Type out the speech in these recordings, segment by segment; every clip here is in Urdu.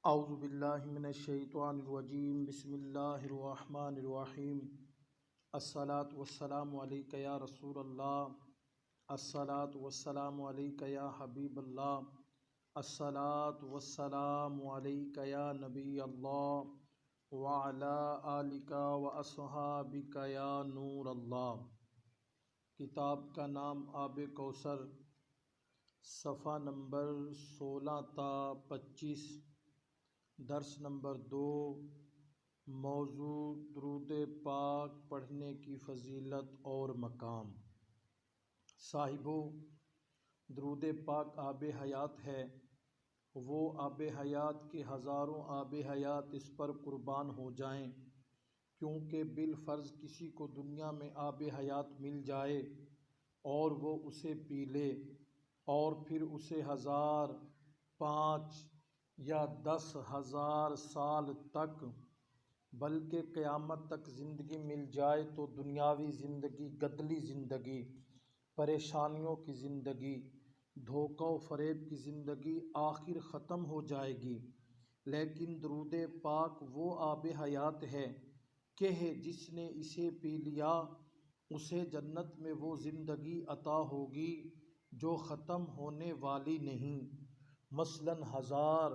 اعوذ باللہ من الشیطان الرجیم بسم اللہ الرحمن الرحیم الصلاۃ والسلام علیک یا رسول اللہ الصلاۃ والسلام علیک یا حبیب اللہ الصلاۃ والسلام علیک یا نبی اللہ وعلی آلک واصحابک یا نور اللہ۔ کتاب کا نام آب کوثر، صفحہ نمبر 16 تا 25، درس نمبر 2۔ موضوع درود پاک پڑھنے کی فضیلت اور مقام۔ صاحبو، درود پاک آب حیات ہے، وہ آب حیات کے ہزاروں آب حیات اس پر قربان ہو جائیں، کیونکہ بالفرض کسی کو دنیا میں آب حیات مل جائے اور وہ اسے پی لے اور پھر اسے 1000، 5 یا 10,000 سال تک بلکہ قیامت تک زندگی مل جائے تو دنیاوی زندگی، گدلی زندگی، پریشانیوں کی زندگی، دھوکہ و فریب کی زندگی آخر ختم ہو جائے گی۔ لیکن درود پاک وہ آب حیات ہے کہ جس نے اسے پی لیا اسے جنت میں وہ زندگی عطا ہوگی جو ختم ہونے والی نہیں۔ مثلاً 1000،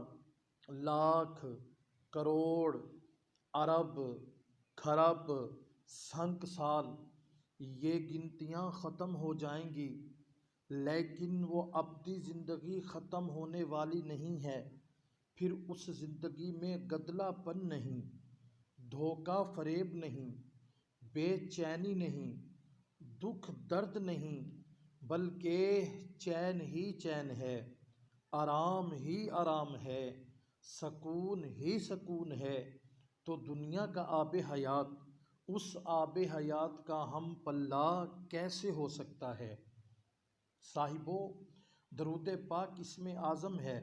لاکھ، کروڑ، ارب، کھرب، سنک سال، یہ گنتیاں ختم ہو جائیں گی، لیکن وہ ابدی زندگی ختم ہونے والی نہیں ہے۔ پھر اس زندگی میں گدلا پن نہیں، دھوکہ فریب نہیں، بے چینی نہیں، دکھ درد نہیں، بلکہ چین ہی چین ہے، آرام ہی آرام ہے، سکون ہی سکون ہے۔ تو دنیا کا آب حیات، اس آب حیات کا ہم پلہ کیسے ہو سکتا ہے؟ صاحبو، درود پاک اسم اعظم ہے،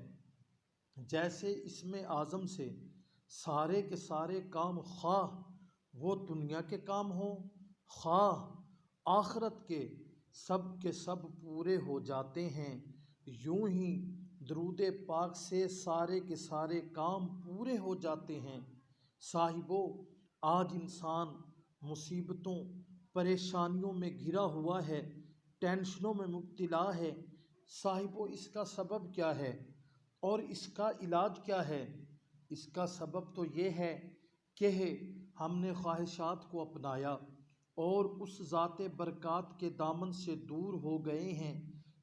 جیسے اسم اعظم سے سارے کے سارے کام، خواہ وہ دنیا کے کام ہوں خواہ آخرت کے سب پورے ہو جاتے ہیں۔ یوں ہی درود پاک سے سارے کے سارے کام پورے ہو جاتے ہیں۔ صاحبو، آج انسان مصیبتوں، پریشانیوں میں گھرا ہوا ہے، ٹینشنوں میں مبتلا ہے۔ صاحبو، اس کا سبب کیا ہے اور اس کا علاج کیا ہے؟ اس کا سبب تو یہ ہے کہ ہم نے خواہشات کو اپنایا اور اس ذات برکات کے دامن سے دور ہو گئے ہیں،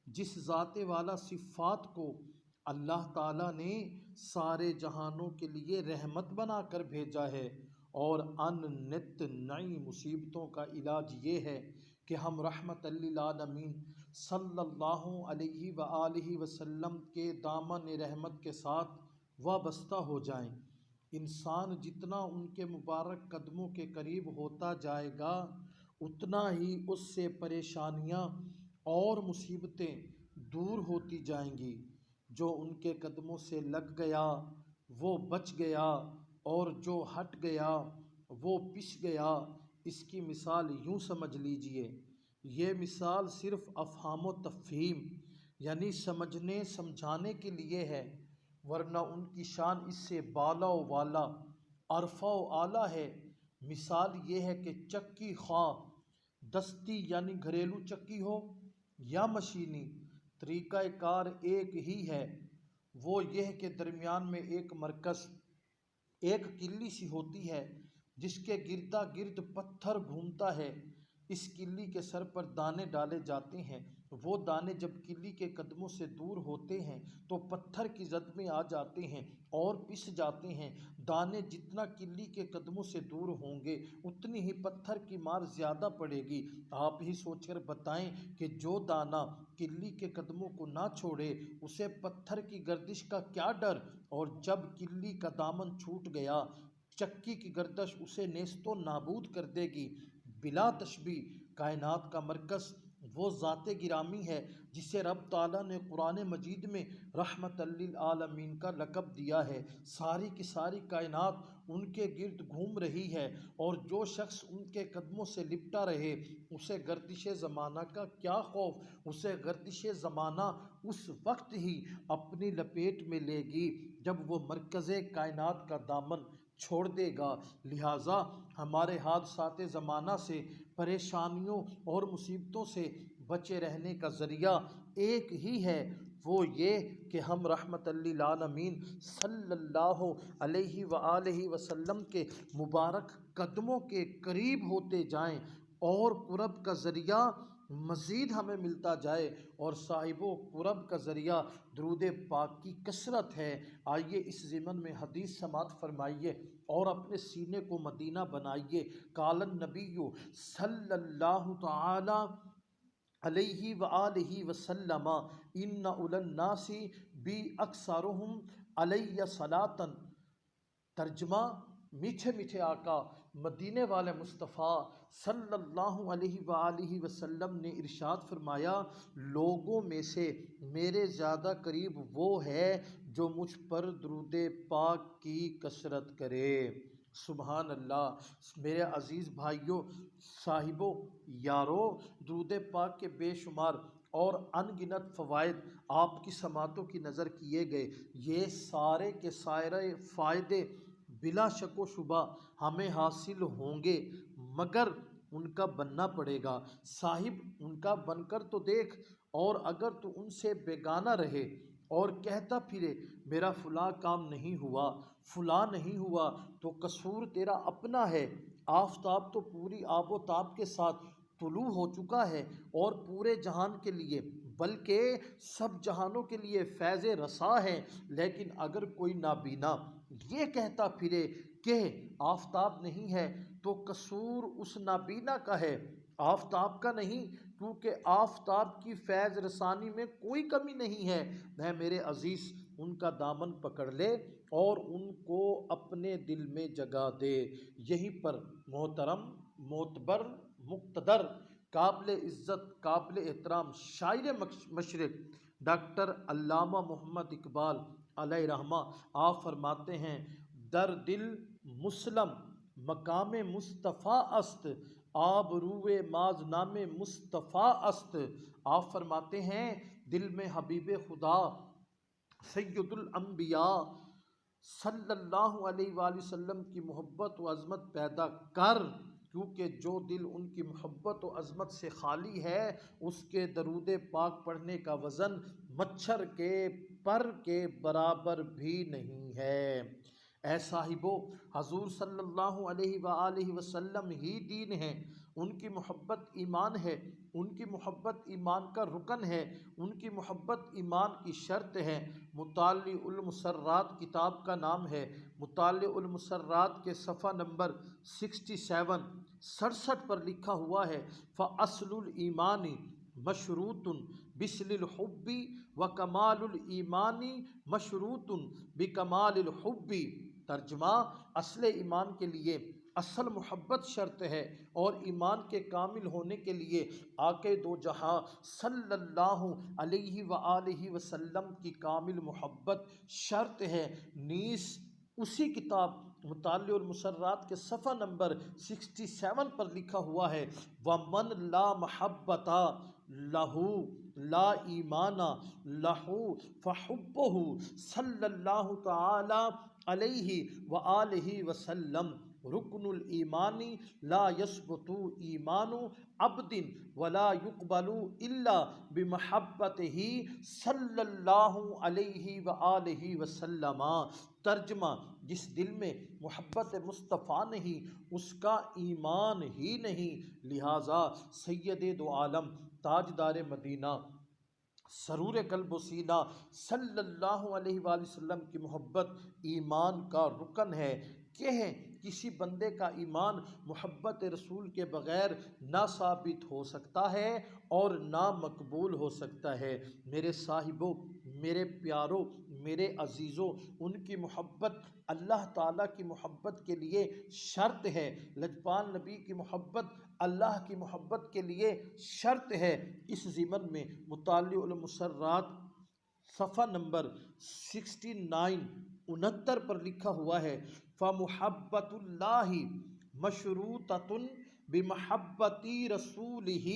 جس ذات والا صفات کو اللہ تعالیٰ نے سارے جہانوں کے لیے رحمت بنا کر بھیجا ہے۔ اور نت نئی مصیبتوں کا علاج یہ ہے کہ ہم رحمت للعالمین صلی اللہ علیہ وآلہ وسلم کے دامن رحمت کے ساتھ وابستہ ہو جائیں۔ انسان جتنا ان کے مبارک قدموں کے قریب ہوتا جائے گا اتنا ہی اس سے پریشانیاں اور مصیبتیں دور ہوتی جائیں گی۔ جو ان کے قدموں سے لگ گیا وہ بچ گیا اور جو ہٹ گیا وہ پس گیا۔ اس کی مثال یوں سمجھ لیجئے، یہ مثال صرف افہام و تفہیم یعنی سمجھنے سمجھانے کے لیے ہے، ورنہ ان کی شان اس سے بالا و والا، عرفہ و اعلیٰ ہے۔ مثال یہ ہے کہ چکی خواہ دستی یعنی گھریلو چکی ہو یا مشینی، طریقہ کار ایک ہی ہے، وہ یہ کہ درمیان میں ایک مرکز، ایک کلی سی ہوتی ہے جس کے گردا گرد پتھر گھومتا ہے۔ اس کلی کے سر پر دانے ڈالے جاتے ہیں، وہ دانے جب کلی کے قدموں سے دور ہوتے ہیں تو پتھر کی زد میں آ جاتے ہیں اور پس جاتے ہیں۔ دانے جتنا کلی کے قدموں سے دور ہوں گے اتنی ہی پتھر کی مار زیادہ پڑے گی۔ آپ ہی سوچ کر بتائیں کہ جو دانہ کلی کے قدموں کو نہ چھوڑے اسے پتھر کی گردش کا کیا ڈر، اور جب کلی کا دامن چھوٹ گیا چکی کی گردش اسے نیست و نابود کر دے گی۔ بلا تشبیہ کائنات کا مرکز وہ ذات گرامی ہے جسے رب تعالیٰ نے قرآن مجید میں رحمت للعالمین کا لقب دیا ہے۔ ساری کی ساری کائنات ان کے گرد گھوم رہی ہے، اور جو شخص ان کے قدموں سے لپٹا رہے اسے گردش زمانہ کا کیا خوف، اسے گردش زمانہ اس وقت ہی اپنی لپیٹ میں لے گی جب وہ مرکز کائنات کا دامن چھوڑ دے گا۔ لہٰذا ہمارے حادثات زمانہ سے، پریشانیوں اور مصیبتوں سے بچے رہنے کا ذریعہ ایک ہی ہے، وہ یہ کہ ہم رحمت للعالمین صلی اللہ علیہ وآلہ وسلم کے مبارک قدموں کے قریب ہوتے جائیں، اور قرب کا ذریعہ مزید ہمیں ملتا جائے، اور صاحب و قرب کا ذریعہ درود پاک کی کثرت ہے۔ آئیے اس ضمن میں حدیث سماعت فرمائیے اور اپنے سینے کو مدینہ بنائیے۔ قال النبی صلی اللہ تعالی علیہ وآلہ وسلم ان اولی الناس بی اکثرہم علی صلاۃ۔ ترجمہ: میٹھے میٹھے آقا مدینے والے مصطفیٰ صلی اللہ علیہ وآلہ وسلم نے ارشاد فرمایا، لوگوں میں سے میرے زیادہ قریب وہ ہے جو مجھ پر درود پاک کی کثرت کرے۔ سبحان اللہ۔ میرے عزیز بھائیوں، صاحبوں، یارو، درود پاک کے بے شمار اور ان گنت فوائد آپ کی سماعتوں کی نظر کیے گئے۔ یہ سارے کے سارے فائدے بلا شک و شبہ ہمیں حاصل ہوں گے، مگر ان کا بننا پڑے گا۔ صاحب ان کا بن کر تو دیکھ، اور اگر تو ان سے بیگانہ رہے اور کہتا پھرے میرا فلاں کام نہیں ہوا، فلاں نہیں ہوا، تو قصور تیرا اپنا ہے۔ آفتاب تو پوری آب و تاب کے ساتھ طلوع ہو چکا ہے، اور پورے جہان کے لیے بلکہ سب جہانوں کے لیے فیض رسا ہے، لیکن اگر کوئی نابینا یہ کہتا پھرے کہ آفتاب نہیں ہے، تو قصور اس نابینا کا ہے، آفتاب کا نہیں، کیونکہ آفتاب کی فیض رسانی میں کوئی کمی نہیں ہے۔ اے میرے عزیز، ان کا دامن پکڑ لے اور ان کو اپنے دل میں جگہ دے۔ یہیں پر محترم، معتبر، مقتدر، قابل عزت، قابل احترام شاعر مشرق ڈاکٹر علامہ محمد اقبال علیہ رحمہ آپ فرماتے ہیں، در دل مسلم مقام مصطفیٰ است، آبروئے ماز نام مصطفیٰ است۔ آپ فرماتے ہیں دل میں حبیب خدا سید الانبیاء صلی اللہ علیہ وآلہ وسلم کی محبت و عظمت پیدا کر، کیونکہ جو دل ان کی محبت و عظمت سے خالی ہے اس کے درود پاک پڑھنے کا وزن مچھر کے پر کے برابر بھی نہیں ہے۔ اے صاحبو، حضور صلی اللہ علیہ وآلہ وسلم ہی دین ہے، ان کی محبت ایمان ہے، ان کی محبت ایمان کا رکن ہے، ان کی محبت ایمان کی شرط ہے۔ مطالع المسرات کتاب کا نام ہے۔ مطالع المسرات کے صفحہ نمبر 67 پر لکھا ہوا ہے، فَأَصْلُ الْإِيمَانِ مشروط بِسْلِ الْحُبِّ وَكَمَالُ الْإِيمَانِ مشروط بِكَمَالِ الْحُبِّ۔ ترجمہ: اصل ایمان کے لیے اصل محبت شرط ہے، اور ایمان کے کامل ہونے کے لیے آقا دو جہاں صلی اللہ علیہ وآلہ وسلم کی کامل محبت شرط ہے۔ نیز اسی کتاب مطالع المسرات کے صفحہ نمبر 67 پر لکھا ہوا ہے، وَمَن لَا مَحَبَّةَ لَهُ لَا ایمانَ لَهُ فَحُبُّهُ صلی اللہ تعالی علیہ وآلہ وسلم رکن الایمان لا یثبت ایمان عبد ولا یقبل الا بمحبتہ صلی اللہ علیہ وآلہ وسلم۔ ترجمہ: جس دل میں محبت مصطفیٰ نہیں اس کا ایمان ہی نہیں۔ لہٰذا سید دو عالم، تاجدار مدینہ، سرور قلب و سینہ صلی اللہ علیہ وآلہ وسلم کی محبت ایمان کا رکن ہے۔ کہ کسی بندے کا ایمان محبت رسول کے بغیر نہ ثابت ہو سکتا ہے اور نہ مقبول ہو سکتا ہے۔ میرے صاحبوں، میرے پیاروں، میرے عزیزوں، ان کی محبت اللہ تعالیٰ کی محبت کے لیے شرط ہے، لجپال نبی کی محبت اللہ کی محبت کے لیے شرط ہے۔ اس ضمن میں مطالع المسرات صفحہ نمبر 69 پر لکھا ہوا ہے، فَمُحَبَّةُ اللَّهِ مَشْرُوطَةٌ بِمَحَبَّةِ رَسُولِهِ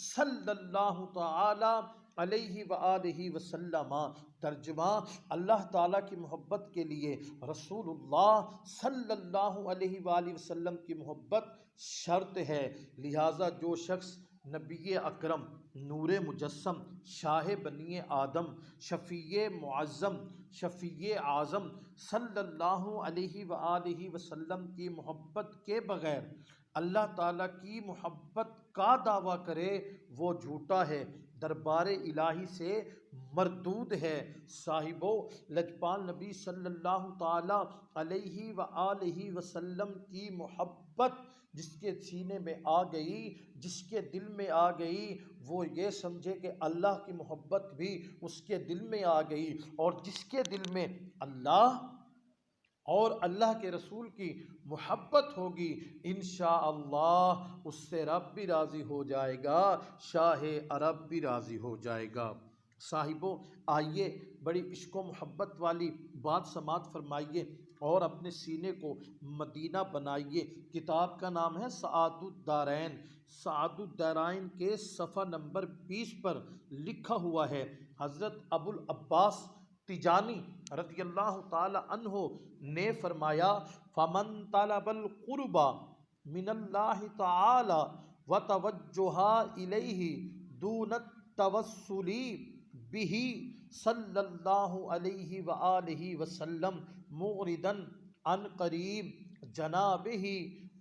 صلی اللہ تعالی علیہ وآلہ وسلم۔ ترجمہ، اللہ تعالیٰ کی محبت کے لیے رسول اللہ صلی اللہ علیہ وآلہ وسلم کی محبت شرط ہے، لہٰذا جو شخص نبی اکرم نور مجسم شاہ بنی آدم شفیع معظم شفیع اعظم صلی اللہ علیہ وآلہ وسلم کی محبت کے بغیر اللہ تعالیٰ کی محبت کا دعویٰ کرے وہ جھوٹا ہے، دربار الہی سے مردود ہے۔ صاحبو، لجپال نبی صلی اللہ تعالیٰ علیہ وآلہ وسلم کی محبت جس کے سینے میں آ گئی، جس کے دل میں آ گئی، وہ یہ سمجھے کہ اللہ کی محبت بھی اس کے دل میں آ گئی، اور جس کے دل میں اللہ اور اللہ کے رسول کی محبت ہوگی انشاءاللہ اس سے رب بھی راضی ہو جائے گا، شاہ عرب بھی راضی ہو جائے گا۔ صاحبو، آئیے بڑی عشق و محبت والی بات سماعت فرمائیے اور اپنے سینے کو مدینہ بنائیے۔ کتاب کا نام ہے سعادت الدارین۔ سعادت الدارین کے صفحہ نمبر 20 پر لکھا ہوا ہے، حضرت ابو العباس تیجانی رضی اللہ تعالی عنہ نے فرمایا، فَمَن طَلَبَ الْقُرْبَ مِنَ اللَّهِ تَعَالَى وَتَوَجُّهَ إِلَيْهِ دُونَ التَّوَسُّلِ بِهِ صلی اللہ علیہ وآلہ وسلم مُعْرِضًا عن قریب جنابه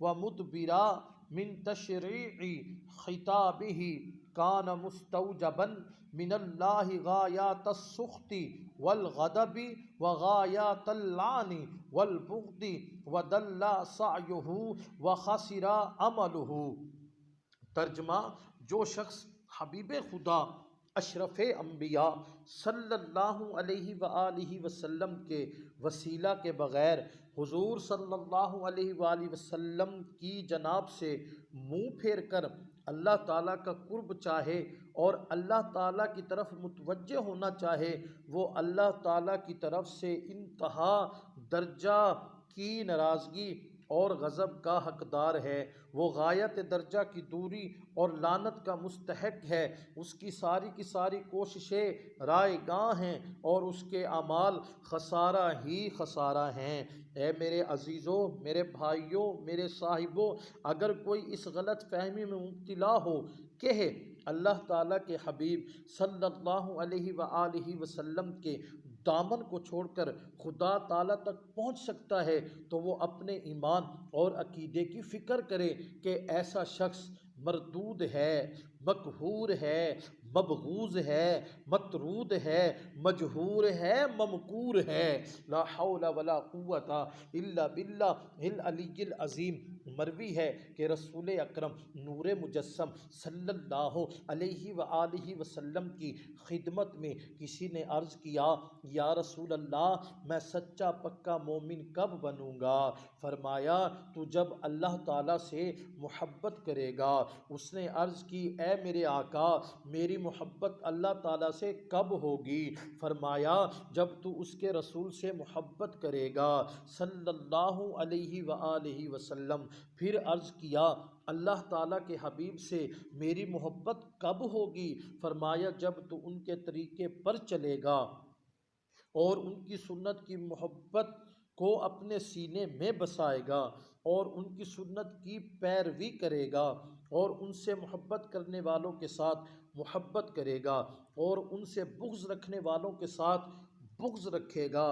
ومدبرا من تشریع خطابه کان مستوجبا من اللہ غایات السخط والغضب وغایات اللعن والبغض ودل سعیہ وخسر عملہ۔ ترجمہ، جو شخص حبیب خدا اشرف انبیاء صلی اللہ علیہ وآلہ وسلم کے وسیلہ کے بغیر حضور صلی اللہ علیہ وآلہ وسلم کی جناب سے منہ پھیر کر اللہ تعالیٰ کا قرب چاہے اور اللہ تعالیٰ کی طرف متوجہ ہونا چاہے، وہ اللہ تعالیٰ کی طرف سے انتہا درجہ کی ناراضگی اور غضب کا حقدار ہے، وہ غایت درجہ کی دوری اور لعنت کا مستحق ہے، اس کی ساری کوششیں رائے گاہ ہیں اور اس کے اعمال خسارہ ہی خسارہ ہیں۔ اے میرے عزیزوں، میرے بھائیوں، میرے صاحبوں، اگر کوئی اس غلط فہمی میں مبتلا ہو کہ اللہ تعالیٰ کے حبیب صلی اللہ علیہ وآلہ وسلم کے دامن کو چھوڑ کر خدا تعالیٰ تک پہنچ سکتا ہے، تو وہ اپنے ایمان اور عقیدے کی فکر کرے کہ ایسا شخص مردود ہے، مقہور ہے، مبغوض ہے، مطرود ہے، مجہور ہے، ممکور ہے۔ لا حول ولا قوت الا باللہ العلی العظیم۔ مروی ہے کہ رسول اکرم نور مجسم صلی اللہ علیہ وآلہ وسلم کی خدمت میں کسی نے عرض کیا، یا رسول اللہ، میں سچا پکا مومن کب بنوں گا؟ فرمایا، تو جب اللہ تعالیٰ سے محبت کرے گا۔ اس نے عرض کی، اے میرے آقا، میری محبت اللہ تعالیٰ سے کب ہوگی؟ فرمایا، جب تو اس کے رسول سے محبت کرے گا صلی اللہ علیہ وآلہ وسلم۔ پھر عرض کیا، اللہ تعالیٰ کے حبیب سے میری محبت کب ہوگی؟ فرمایا، جب تو ان کے طریقے پر چلے گا اور ان کی سنت کی محبت کو اپنے سینے میں بسائے گا اور ان کی سنت کی پیروی کرے گا اور ان سے محبت کرنے والوں کے ساتھ محبت کرے گا اور ان سے بغض رکھنے والوں کے ساتھ بغض رکھے گا،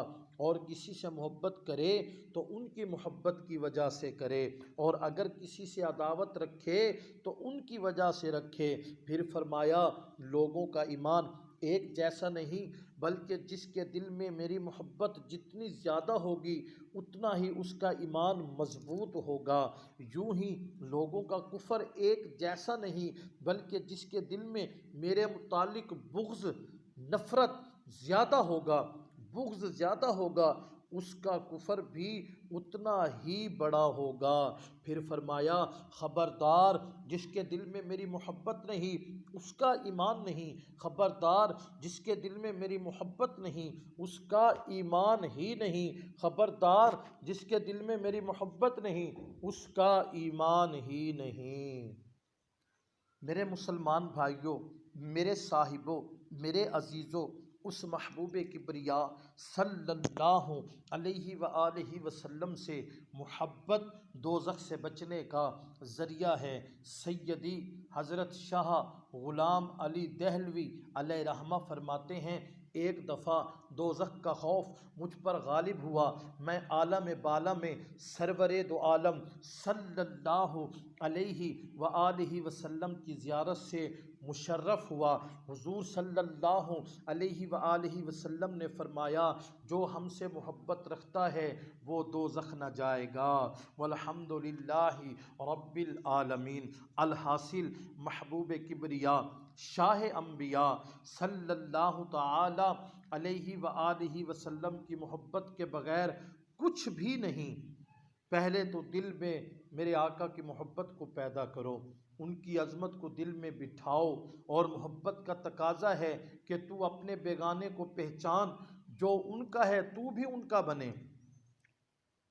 اور کسی سے محبت کرے تو ان کی محبت کی وجہ سے کرے، اور اگر کسی سے عداوت رکھے تو ان کی وجہ سے رکھے۔ پھر فرمایا، لوگوں کا ایمان ایک جیسا نہیں، بلکہ جس کے دل میں میری محبت جتنی زیادہ ہوگی اتنا ہی اس کا ایمان مضبوط ہوگا۔ یوں ہی لوگوں کا کفر ایک جیسا نہیں، بلکہ جس کے دل میں میرے متعلق بغض، نفرت زیادہ ہوگا، بغض زیادہ ہوگا اس کا کفر بھی اتنا ہی بڑا ہوگا۔ پھر فرمایا خبردار جس کے دل میں میری محبت نہیں اس کا ایمان نہیں، خبردار جس کے دل میں میری محبت نہیں اس کا ایمان ہی نہیں، خبردار جس کے دل میں میری محبت نہیں اس کا ایمان ہی نہیں۔ میرے مسلمان بھائیوں، میرے صاحبوں، میرے عزیزوں، اس محبوب کبریا صلی اللہ علیہ وآلہ وسلم سے محبت دوزخ سے بچنے کا ذریعہ ہے۔ سیدی حضرت شاہ غلام علی دہلوی علیہ رحمہ فرماتے ہیں ایک دفعہ دوزخ کا خوف مجھ پر غالب ہوا، میں عالم بالا میں سرور دو عالم صلی اللہ علیہ وآلہ وسلم کی زیارت سے مشرف ہوا۔ حضور صلی اللہ علیہ وآلہ وسلم نے فرمایا جو ہم سے محبت رکھتا ہے وہ دوزخ نہ جائے گا، والحمد للہ رب العالمین۔ الحاصل محبوب کبریا شاہ انبیاء صلی اللہ تعالی علیہ وآلہ وسلم کی محبت کے بغیر کچھ بھی نہیں۔ پہلے تو دل میں میرے آقا کی محبت کو پیدا کرو، ان کی عظمت کو دل میں بٹھاؤ، اور محبت کا تقاضا ہے کہ تو اپنے بیگانے کو پہچان، جو ان کا ہے تو بھی ان کا بنے،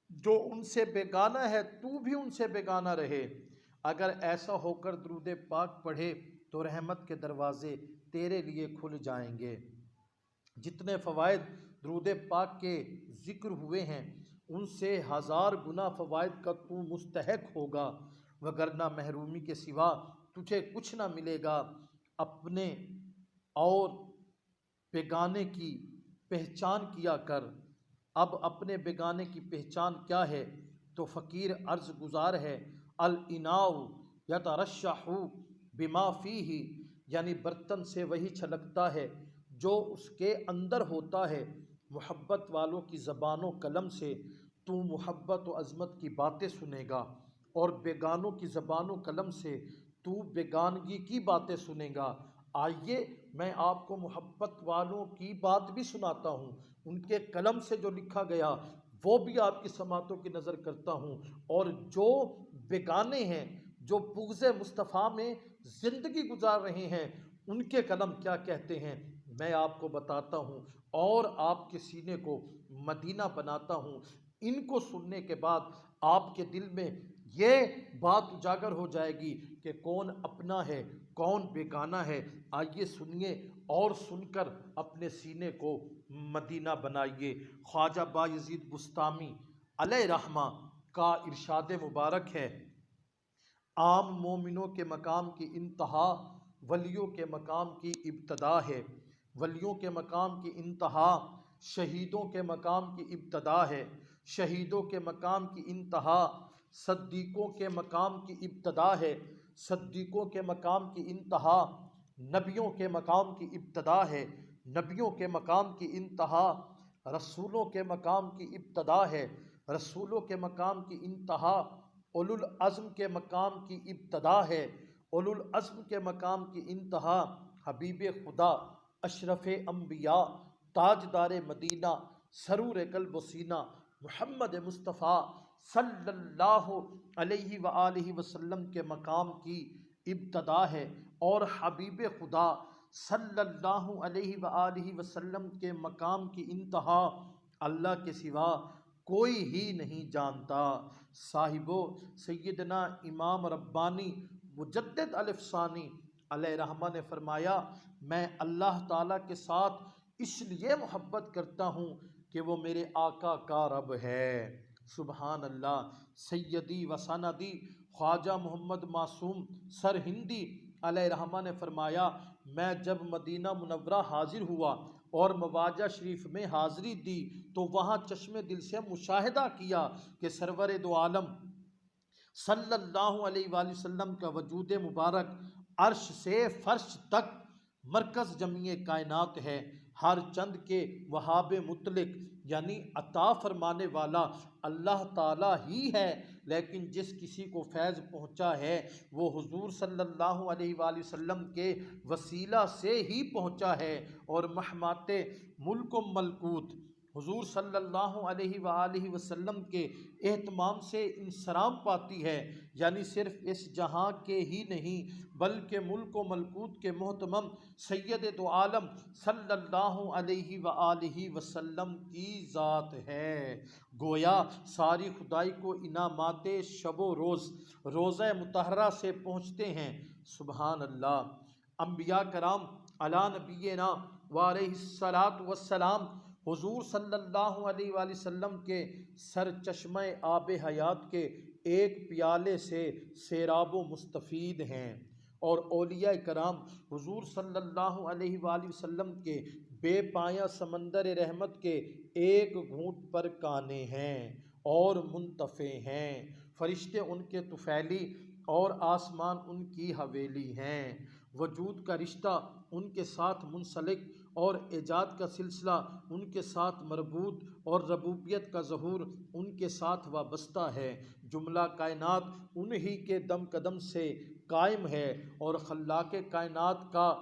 جو ان سے بیگانہ ہے تو بھی ان سے بیگانہ رہے۔ اگر ایسا ہو کر درود پاک پڑھے تو رحمت کے دروازے تیرے لیے کھل جائیں گے۔ جتنے فوائد درود پاک کے ذکر ہوئے ہیں ان سے 1000 گنا فوائد کا تو مستحق ہوگا، وگرنہ محرومی کے سوا تجھے کچھ نہ ملے گا۔ اپنے اور بیگانے کی پہچان کیا کر۔ اب اپنے بیگانے کی پہچان کیا ہے؟ تو فقیر عرض گزار ہے الاناء یترشح بما فیہ، یعنی برتن سے وہی چھلکتا ہے جو اس کے اندر ہوتا ہے۔ محبت والوں کی زبان و قلم سے تو محبت و عظمت کی باتیں سنے گا، اور بیگانوں کی زبان و قلم سے تو بیگانگی کی باتیں سنے گا۔ آئیے میں آپ کو محبت والوں کی بات بھی سناتا ہوں، ان کے قلم سے جو لکھا گیا وہ بھی آپ کی سماعتوں کی نظر کرتا ہوں، اور جو بیگانے ہیں جو بغض مصطفیٰ میں زندگی گزار رہے ہیں ان کے قلم کیا کہتے ہیں میں آپ کو بتاتا ہوں، اور آپ کے سینے کو مدینہ بناتا ہوں۔ ان کو سننے کے بعد آپ کے دل میں یہ بات اجاگر ہو جائے گی کہ کون اپنا ہے کون بیگانہ ہے۔ آئیے سنیے اور سن کر اپنے سینے کو مدینہ بنائیے۔ خواجہ بایزید بستامی علیہ رحمہ کا ارشاد مبارک ہے عام مومنوں کے مقام کی انتہا ولیوں کے مقام کی ابتدا ہے، ولیوں کے مقام کی انتہا شہیدوں کے مقام کی ابتدا ہے، شہیدوں کے مقام کی انتہا صدیقوں کے مقام کی ابتدا ہے، صدیقوں کے مقام کی انتہا نبیوں کے مقام کی ابتدا ہے، نبیوں کے مقام کی انتہا رسولوں کے مقام کی ابتدا ہے، رسولوں کے مقام کی انتہا اولو العزم کے مقام کی ابتدا ہے، اولو العزم کے مقام کی انتہا حبیب خدا اشرف انبیاء تاجدار مدینہ سرور قلب و سینہ محمد مصطفیٰ صلی اللہ علیہ وآلہ وسلم کے مقام کی ابتدا ہے، اور حبیب خدا صلی اللہ علیہ وآلہ وسلم کے مقام کی انتہا اللہ کے سوا کوئی ہی نہیں جانتا۔ صاحبو سیدنا امام ربانی مجدد الف ثانی علیہ رحمہ نے فرمایا میں اللہ تعالیٰ کے ساتھ اس لیے محبت کرتا ہوں کہ وہ میرے آقا کا رب ہے۔ سبحان اللہ۔ سیدی و سندی خواجہ محمد معصوم سرہندی علیہ رحمہ نے فرمایا میں جب مدینہ منورہ حاضر ہوا اور مواجہ شریف میں حاضری دی تو وہاں چشم دل سے مشاہدہ کیا کہ سرور دو عالم صلی اللہ علیہ وآلہ وسلم کا وجود مبارک عرش سے فرش تک مرکز جمیع کائنات ہے، ہر چند کے وہاب مطلق یعنی عطا فرمانے والا اللہ تعالیٰ ہی ہے، لیکن جس کسی کو فیض پہنچا ہے وہ حضور صلی اللہ علیہ وآلہ وسلم کے وسیلہ سے ہی پہنچا ہے، اور محمات ملک و ملکوت حضور صلی اللہ علیہ وآلہ وسلم کے اہتمام سے انصرام پاتی ہے، یعنی صرف اس جہاں کے ہی نہیں بلکہ ملک و ملکوت کے محتمم سید دو عالم صلی اللہ علیہ وآلہ وسلم کی ذات ہے۔ گویا ساری خدائی کو انعامات شب و روز روزہ مطہرہ سے پہنچتے ہیں۔ سبحان اللہ۔ انبیاء کرام علی نبینا وعلیہ الصلاۃ والسلام حضور صلی اللہ علیہ وآلہ وسلم کے سر چشمہ آب حیات کے ایک پیالے سے سیراب و مستفید ہیں، اور اولیاء کرام حضور صلی اللہ علیہ وآلہ وسلم کے بے پایہ سمندر رحمت کے ایک گھونٹ پر کانے ہیں اور منتفع ہیں۔ فرشتے ان کے طفیلی اور آسمان ان کی حویلی ہیں۔ وجود کا رشتہ ان کے ساتھ منسلک اور ایجاد کا سلسلہ ان کے ساتھ مربوط اور ربوبیت کا ظہور ان کے ساتھ وابستہ ہے۔ جملہ کائنات انہی کے دم قدم سے قائم ہے، اور خلاق کائنات کا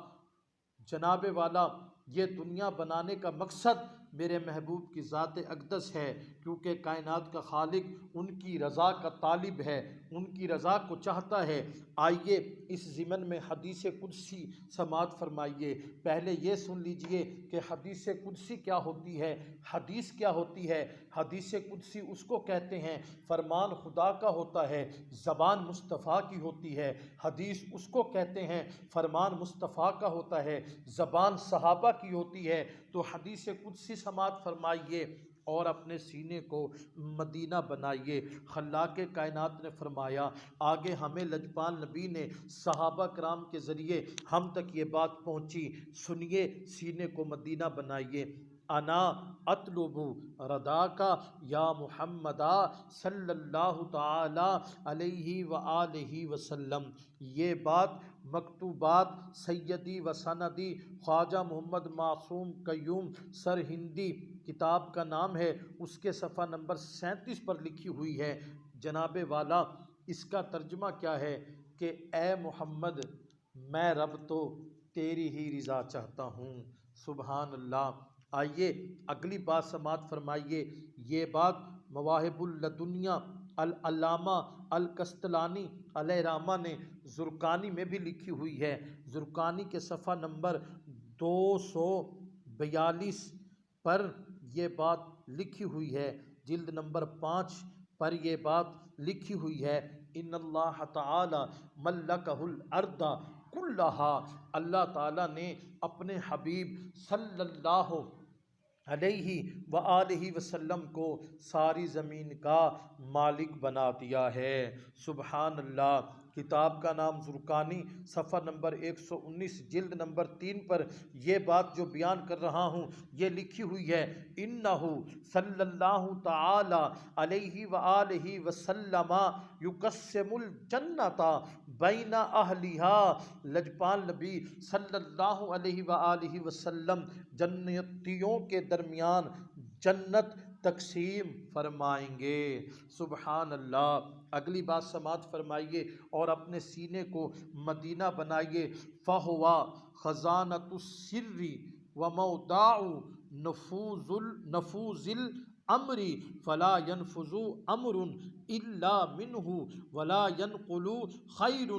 جناب والا یہ دنیا بنانے کا مقصد میرے محبوب کی ذات اقدس ہے، کیونکہ کائنات کا خالق ان کی رضا کا طالب ہے، ان کی رضا کو چاہتا ہے۔ آئیے اس ضمن میں حدیث قدسی سماعت فرمائیے۔ پہلے یہ سن لیجئے کہ حدیث قدسی کیا ہوتی ہے۔ حدیث کیا ہوتی ہے؟ حدیث قدسی اس کو کہتے ہیں فرمان خدا کا ہوتا ہے، زبان مصطفیٰ کی ہوتی ہے۔ حدیث اس کو کہتے ہیں فرمان مصطفیٰ کا ہوتا ہے، زبان صحابہ کی ہوتی ہے۔ تو حدیث قدسی سماعت فرمائیے اور اپنے سینے کو مدینہ بنائیے۔ خلاق کائنات نے فرمایا، آگے ہمیں لجپال نبی نے صحابہ کرام کے ذریعے ہم تک یہ بات پہنچی، سنیے، سینے کو مدینہ بنائیے۔ انا اطلب رداکا یا محمدا صلی اللہ تعالی علیہ وآلہ وسلم۔ یہ بات مکتوبات سیدی و سندی خواجہ محمد معصوم قیوم سرہندی کتاب کا نام ہے، اس کے صفحہ نمبر 37 پر لکھی ہوئی ہے۔ جناب والا اس کا ترجمہ کیا ہے کہ اے محمد، میں رب تو تیری ہی رضا چاہتا ہوں۔ سبحان اللہ۔ آئیے اگلی بات سماعت فرمائیے۔ یہ بات مواہب اللدنیا العلامہ القسطلانی علیہ رحمہ نے زرقانی میں بھی لکھی ہوئی ہے۔ زرقانی کے صفحہ نمبر 242 پر یہ بات لکھی ہوئی ہے، جلد نمبر 5 پر یہ بات لکھی ہوئی ہے۔ ان اللہ تعالی ملکہ الارض کلہا، اللہ تعالیٰ نے اپنے حبیب صلی اللہ علیہ وآلہ وسلم کو ساری زمین کا مالک بنا دیا ہے۔ سبحان اللہ۔ کتاب کا نام زرقانی، صفحہ نمبر 119 جلد نمبر 3 پر یہ بات جو بیان کر رہا ہوں یہ لکھی ہوئی ہے۔ انہ صلی اللہ تعالی علیہ وآلہ وسلم یقسم الجنت بین اہلہا، لجپال نبی صلی اللہ علیہ وآلہ وسلم جنتیوں کے درمیان جنت تقسیم فرمائیں گے۔ سبحان اللہ۔ اگلی بات سماعت فرمائیے اور اپنے سینے کو مدینہ بنائیے۔ فَهُوَ خَزَانَةُ السِّرِّ وَمَوْضِعُ نُفُوذِ الْأَمْرِ فَلَا يَنْفُذُ أَمْرٌ إِلَّا مِنْهُ وَلَا يَنْقُلُ خَيْرٌ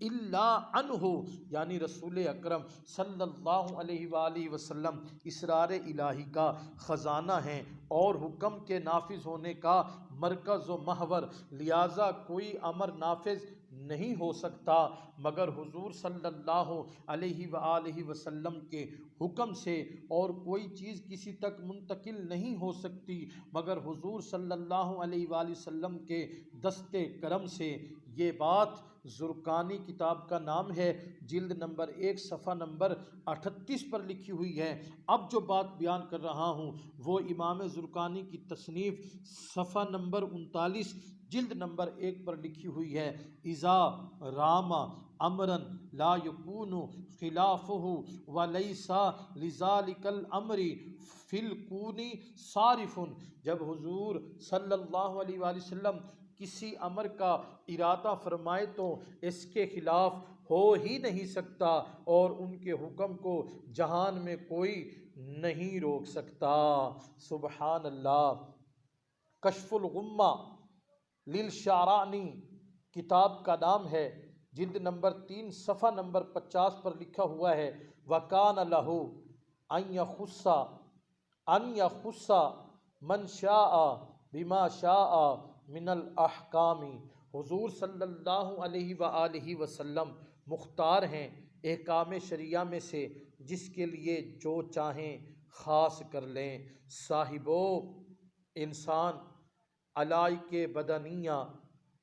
الا عنہ، یعنی رسول اکرم صلی اللہ علیہ وآلہ وسلم اسرار الہی کا خزانہ ہیں اور حکم کے نافذ ہونے کا مرکز و محور، لہٰذا کوئی امر نافذ نہیں ہو سکتا مگر حضور صلی اللہ علیہ وآلہ وسلم کے حکم سے، اور کوئی چیز کسی تک منتقل نہیں ہو سکتی مگر حضور صلی اللہ علیہ وآلہ وسلم کے دست کرم سے۔ یہ بات زرقانی کتاب کا نام ہے، جلد نمبر 1 صفحہ نمبر 38 پر لکھی ہوئی ہے۔ اب جو بات بیان کر رہا ہوں وہ امام زرقانی کی تصنیف صفحہ نمبر 39 جلد نمبر 1 پر لکھی ہوئی ہے۔ اذا رام امرا لا یکون خلافہ ولیس لذالک الامر فی الکون صارف، جب حضور صلی اللہ علیہ وآلہ وسلم کسی امر کا ارادہ فرمائے تو اس کے خلاف ہو ہی نہیں سکتا، اور ان کے حکم کو جہان میں کوئی نہیں روک سکتا۔ سبحان اللہ۔ کشف الغمہ للشعرانی کتاب کا نام ہے، جلد نمبر 3 صفحہ نمبر 50 پر لکھا ہوا ہے، وَكَانَ لَهُ أَن يَخُصَّ مَنْ شَاءَ بِمَا شَاءَ مِنَ الْأَحْكَامِ۔ حضور صلی اللہ علیہ وآلہ وسلم مختار ہیں احکام شریعہ میں سے جس کے لیے جو چاہیں خاص کر لیں۔ صاحبو، انسان علائق کے بدنیہ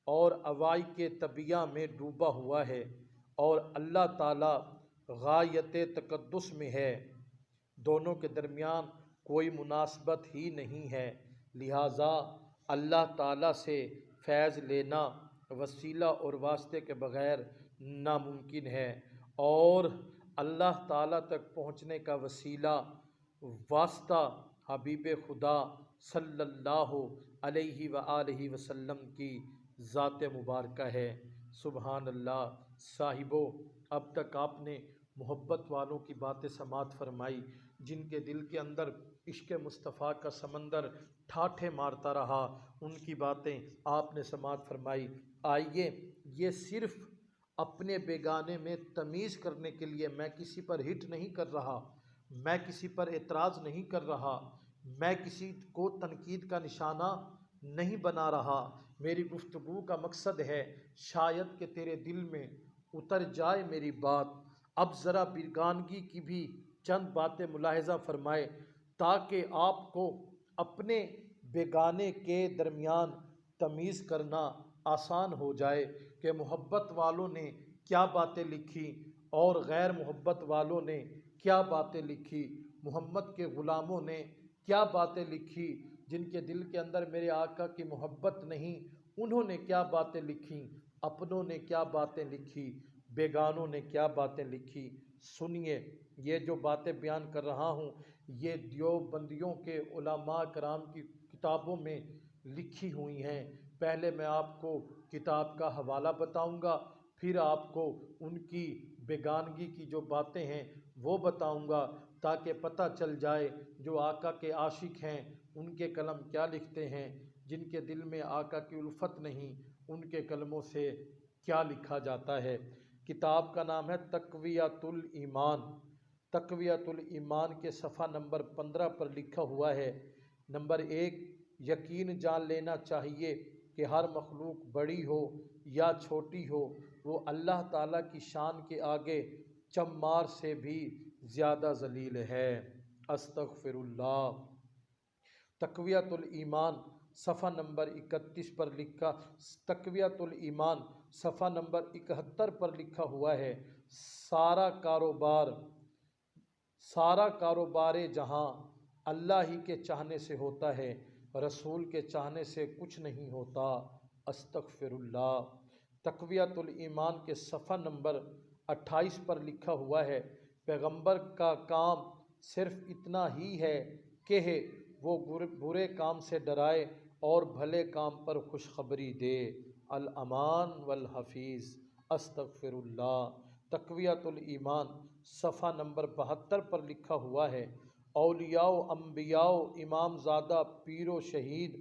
اور عوائق کے طبیعہ میں ڈوبا ہوا ہے اور اللہ تعالی غایت تقدس میں ہے، دونوں کے درمیان کوئی مناسبت ہی نہیں ہے، لہٰذا اللہ تعالی سے فیض لینا وسیلہ اور واسطے کے بغیر ناممکن ہے، اور اللہ تعالی تک پہنچنے کا وسیلہ واسطہ حبیب خدا صلی اللہ علیہ وآلہ وسلم کی ذات مبارکہ ہے۔ سبحان اللہ۔ صاحبو، اب تک آپ نے محبت والوں کی باتیں سماعت فرمائی، جن کے دل کے اندر عشق مصطفیٰ کا سمندر ٹھاٹھے مارتا رہا، ان کی باتیں آپ نے سماعت فرمائی۔ آئیے، یہ صرف اپنے بیگانے میں تمیز کرنے کے لیے میں کسی پر ہٹ نہیں کر رہا، میں کسی پر اعتراض نہیں کر رہا، میں کسی کو تنقید کا نشانہ نہیں بنا رہا۔ میری گفتگو کا مقصد ہے شاید کہ تیرے دل میں اتر جائے میری بات۔ اب ذرا بیگانگی کی بھی چند باتیں ملاحظہ فرمائے تاکہ آپ کو اپنے بیگانے کے درمیان تمیز کرنا آسان ہو جائے کہ محبت والوں نے کیا باتیں لکھی اور غیر محبت والوں نے کیا باتیں لکھی، محمد کے غلاموں نے کیا باتیں لکھی، جن کے دل کے اندر میرے آقا کی محبت نہیں، انہوں نے کیا باتیں لکھی، اپنوں نے کیا باتیں لکھی، بیگانوں نے کیا باتیں لکھی۔ سنیے، یہ جو باتیں بیان کر رہا ہوں یہ دیوبندیوں کے علماء کرام کی کتابوں میں لکھی ہوئی ہیں۔ پہلے میں آپ کو کتاب کا حوالہ بتاؤں گا، پھر آپ کو ان کی بیگانگی کی جو باتیں ہیں وہ بتاؤں گا، تاکہ پتہ چل جائے جو آقا کے عاشق ہیں ان کے قلم کیا لکھتے ہیں، جن کے دل میں آقا کی الفت نہیں ان کے قلموں سے کیا لکھا جاتا ہے۔ کتاب کا نام ہے تقویۃ الایمان۔ تقویۃ الایمان کے صفحہ نمبر 15 پر لکھا ہوا ہے، نمبر 1، یقین جان لینا چاہیے کہ ہر مخلوق بڑی ہو یا چھوٹی ہو وہ اللہ تعالیٰ کی شان کے آگے چمار سے بھی زیادہ ذلیل ہے۔ استغفر اللہ۔ تقویۃ الایمان صفحہ نمبر 31 پر لکھا، تقویۃ الایمان صفحہ نمبر 71 پر لکھا ہوا ہے، سارا کاروبار جہاں اللہ ہی کے چاہنے سے ہوتا ہے، رسول کے چاہنے سے کچھ نہیں ہوتا۔ استغفر اللہ۔ تقویۃ الایمان کے صفحہ نمبر 28 پر لکھا ہوا ہے، پیغمبر کا کام صرف اتنا ہی ہے کہ وہ برے کام سے ڈرائے اور بھلے کام پر خوشخبری دے۔ الامان والحفیظ۔ استغفر اللہ۔ تقویۃ الایمان صفحہ نمبر 72 پر لکھا ہوا ہے، اولیاء و انبیاء و امام زادہ پیر و شہید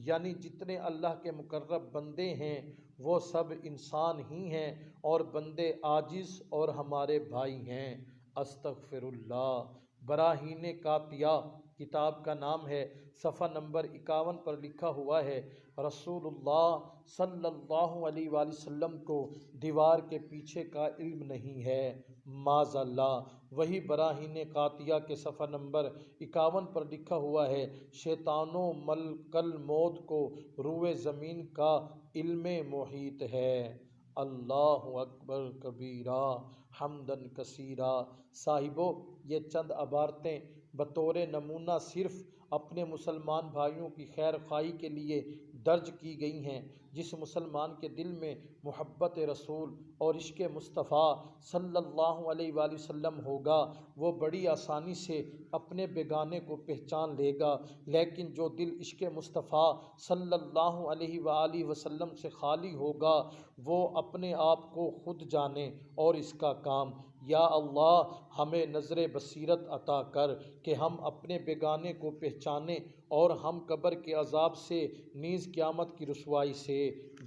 یعنی جتنے اللہ کے مقرب بندے ہیں وہ سب انسان ہی ہیں اور بندے عاجز اور ہمارے بھائی ہیں۔ استغفر اللہ۔ براہین قاطعہ کتاب کا نام ہے، صفحہ نمبر 51 پر لکھا ہوا ہے، رسول اللہ صلی اللہ علیہ وآلہ وسلم کو دیوار کے پیچھے کا علم نہیں ہے، معاذ اللہ۔ وہی براہین قاطعہ کے صفحہ نمبر 51 پر لکھا ہوا ہے، شیطانوں ملک الموت کو روئے زمین کا علم محیط ہے۔ اللہ اکبر کبیرہ حمدن کثیرہ۔ صاحبو، یہ چند عبارتیں بطور نمونہ صرف اپنے مسلمان بھائیوں کی خیر خواہی کے لیے درج کی گئی ہیں۔ جس مسلمان کے دل میں محبت رسول اور عشق مصطفیٰ صلی اللہ علیہ وآلہ وسلم ہوگا وہ بڑی آسانی سے اپنے بیگانے کو پہچان لے گا، لیکن جو دل عشق مصطفیٰ صلی اللہ علیہ وآلہ وسلم سے خالی ہوگا وہ اپنے آپ کو خود جانے اور اس کا کام یا اللہ ہمیں نظر بصیرت عطا کر کہ ہم اپنے بیگانے کو پہچانیں اور ہم قبر کے عذاب سے نیز قیامت کی رسوائی سے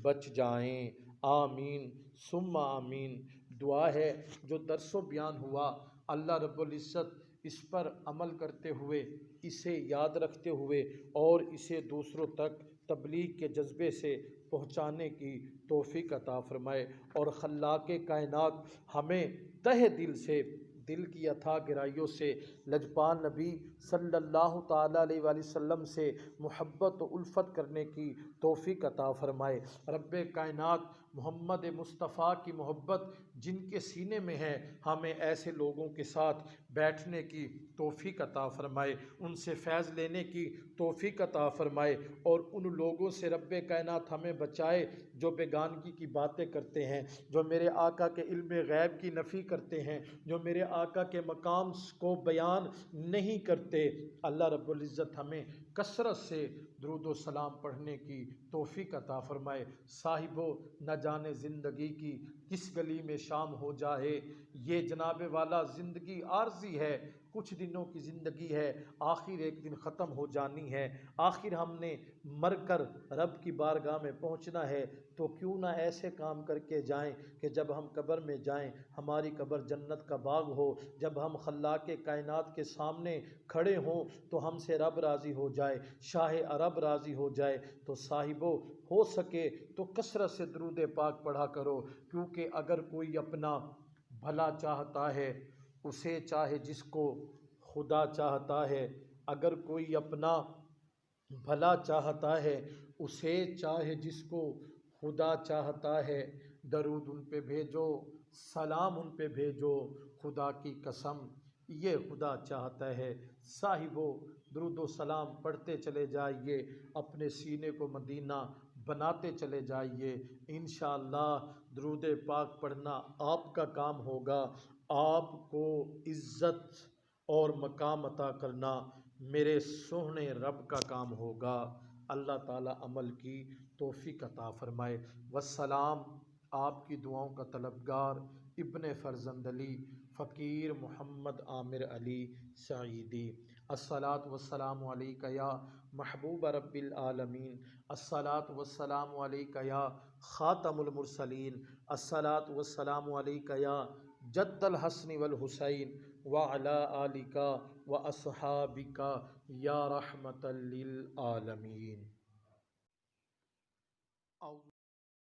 بچ جائیں۔ آمین ثم آمین۔ دعا ہے جو درس و بیان ہوا اللہ رب العزت اس پر عمل کرتے ہوئے، اسے یاد رکھتے ہوئے اور اسے دوسروں تک تبلیغ کے جذبے سے پہنچانے کی توفیق عطا فرمائے، اور خلاق کائنات ہمیں تہ دل سے، دل کی اتھا گہرائیوں سے لجپال نبی صلی اللہ تعالیٰ علیہ وآلہ وسلم سے محبت و الفت کرنے کی توفیق عطا فرمائے۔ رب کائنات محمد مصطفیٰ کی محبت جن کے سینے میں ہے، ہمیں ایسے لوگوں کے ساتھ بیٹھنے کی توفیق عطا فرمائے، ان سے فیض لینے کی توفیق عطا فرمائے، اور ان لوگوں سے رب کائنات ہمیں بچائے جو بیگانگی کی باتیں کرتے ہیں، جو میرے آقا کے علم غیب کی نفی کرتے ہیں، جو میرے آقا کے مقام کو بیان نہیں کرتے۔ اللہ رب العزت ہمیں کثرت سے درود و سلام پڑھنے کی توفیق عطا فرمائے۔ صاحبو نہ جانے زندگی کی کس گلی میں شام ہو جائے، یہ جناب والا زندگی عارضی ہے، کچھ دنوں کی زندگی ہے، آخر ایک دن ختم ہو جانی ہے، آخر ہم نے مر کر رب کی بارگاہ میں پہنچنا ہے، تو کیوں نہ ایسے کام کر کے جائیں کہ جب ہم قبر میں جائیں ہماری قبر جنت کا باغ ہو، جب ہم خلاق کائنات کے سامنے کھڑے ہوں تو ہم سے رب راضی ہو جائے، شاہ عرب راضی ہو جائے۔ تو صاحبو ہو سکے تو کثرت سے درود پاک پڑھا کرو، کیونکہ اگر کوئی اپنا بھلا چاہتا ہے اسے چاہے جس کو خدا چاہتا ہے، اگر کوئی اپنا بھلا چاہتا ہے اسے چاہے جس کو خدا چاہتا ہے، درود ان پہ بھیجو، سلام ان پہ بھیجو، خدا کی قسم یہ خدا چاہتا ہے۔ صاحبو درود و سلام پڑھتے چلے جائیے، اپنے سینے کو مدینہ بناتے چلے جائیے، انشاءاللہ درود پاک پڑھنا آپ کا کام ہوگا، آپ کو عزت اور مقام عطا کرنا میرے سوہنے رب کا کام ہوگا۔ اللہ تعالی عمل کی توفیق عطا فرمائے۔ والسلام، آپ کی دعاؤں کا طلبگار ابن فرزند علی فقیر محمد عامر علی سعیدی۔ الصلاۃ والسلام علیک یا محبوب رب العالمین، الصلاۃ والسلام علیک یا خاتم المرسلین، الصلاۃ والسلام علیک یا جد الحسن والحسین، وعلی آلک واصحابک یا رحمۃ للعالمین۔